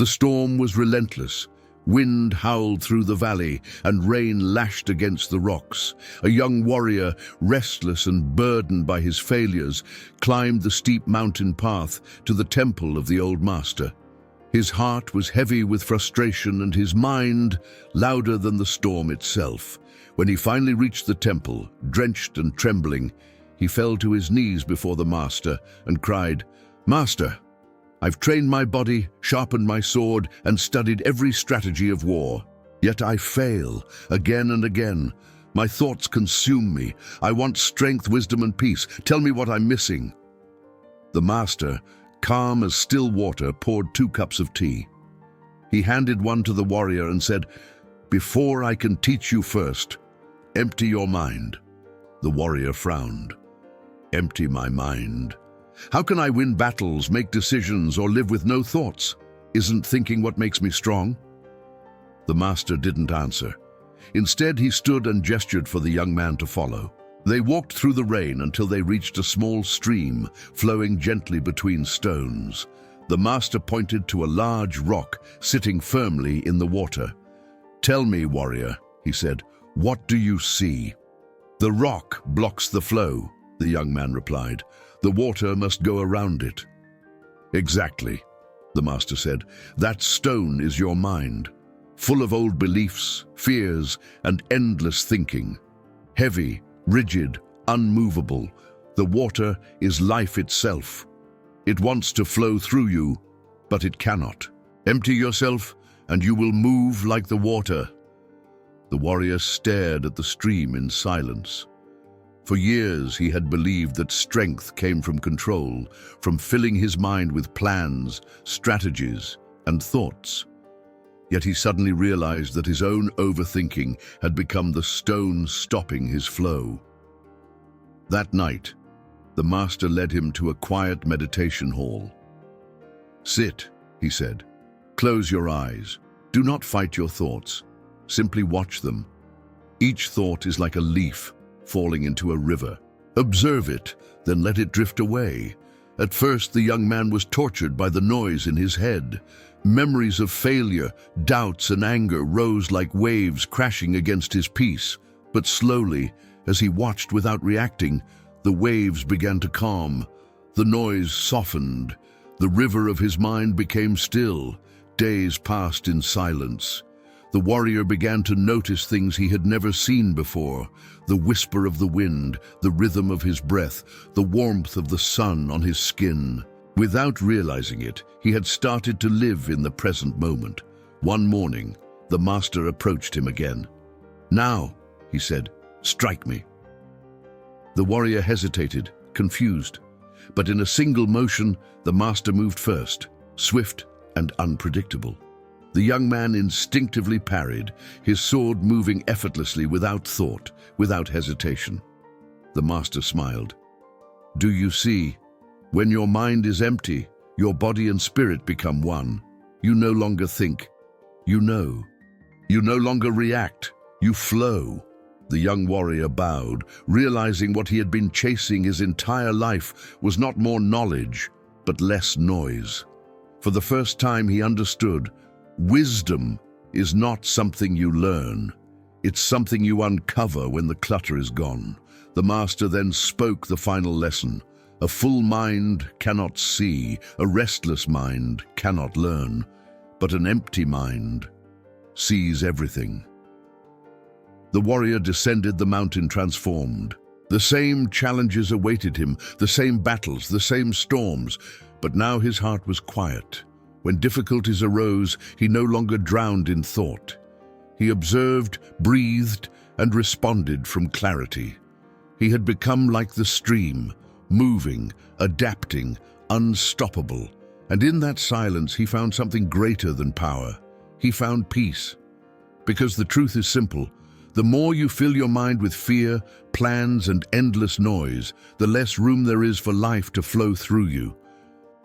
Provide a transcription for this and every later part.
The storm was relentless. Wind howled through the valley, and rain lashed against the rocks. A young warrior, restless and burdened by his failures, climbed the steep mountain path to the temple of the old master. His heart was heavy with frustration and his mind louder than the storm itself. When he finally reached the temple, drenched and trembling, he fell to his knees before the master and cried, "Master, I've trained my body, sharpened my sword, and studied every strategy of war. Yet I fail, again and again. My thoughts consume me. I want strength, wisdom, and peace. Tell me what I'm missing." The master, calm as still water, poured 2 cups of tea. He handed one to the warrior and said, "Before I can teach you first, empty your mind." The warrior frowned. "Empty my mind? How can I win battles, make decisions, or live with no thoughts? Isn't thinking what makes me strong?" The master didn't answer. Instead, he stood and gestured for the young man to follow. They walked through the rain until they reached a small stream flowing gently between stones. The master pointed to a large rock sitting firmly in the water. "Tell me, warrior," he said, "what do you see?" "The rock blocks the flow," the young man replied. "The water must go around it." "Exactly," the master said. "That stone is your mind, full of old beliefs, fears, and endless thinking. Heavy, rigid, unmovable, the water is life itself. It wants to flow through you, but it cannot. Empty yourself, and you will move like the water." The warrior stared at the stream in silence. For years he had believed that strength came from control, from filling his mind with plans, strategies, and thoughts. Yet he suddenly realized that his own overthinking had become the stone stopping his flow. That night, the master led him to a quiet meditation hall. "Sit," he said. "Close your eyes. Do not fight your thoughts. Simply watch them. Each thought is like a leaf falling into a river. Observe it, then let it drift away." At first, the young man was tortured by the noise in his head. Memories of failure, doubts, and anger rose like waves crashing against his peace. But slowly, as he watched without reacting, the waves began to calm. The noise softened. The river of his mind became still. Days passed in silence. The warrior began to notice things he had never seen before: the whisper of the wind, the rhythm of his breath, the warmth of the sun on his skin. Without realizing it, he had started to live in the present moment. One morning, the master approached him again. "Now," he said, "strike me." The warrior hesitated, confused. But in a single motion, the master moved first, swift and unpredictable. The young man instinctively parried, his sword moving effortlessly without thought, without hesitation. The master smiled. "Do you see? When your mind is empty, your body and spirit become one. You no longer think. You know. You no longer react. You flow." The young warrior bowed, realizing what he had been chasing his entire life was not more knowledge, but less noise. For the first time he understood, wisdom is not something you learn. It's something you uncover when the clutter is gone. The master then spoke the final lesson. A full mind cannot see, a restless mind cannot learn, but an empty mind sees everything. The warrior descended the mountain transformed. The same challenges awaited him, the same battles, the same storms, but now his heart was quiet. When difficulties arose, he no longer drowned in thought. He observed, breathed, and responded from clarity. He had become like the stream, moving, adapting, unstoppable. And in that silence, he found something greater than power. He found peace. Because the truth is simple. The more you fill your mind with fear, plans, and endless noise, the less room there is for life to flow through you.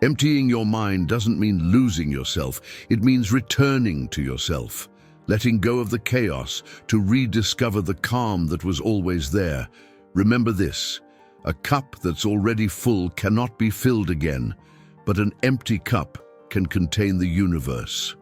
Emptying your mind doesn't mean losing yourself. It means returning to yourself, letting go of the chaos to rediscover the calm that was always there. Remember this: a cup that's already full cannot be filled again, but an empty cup can contain the universe.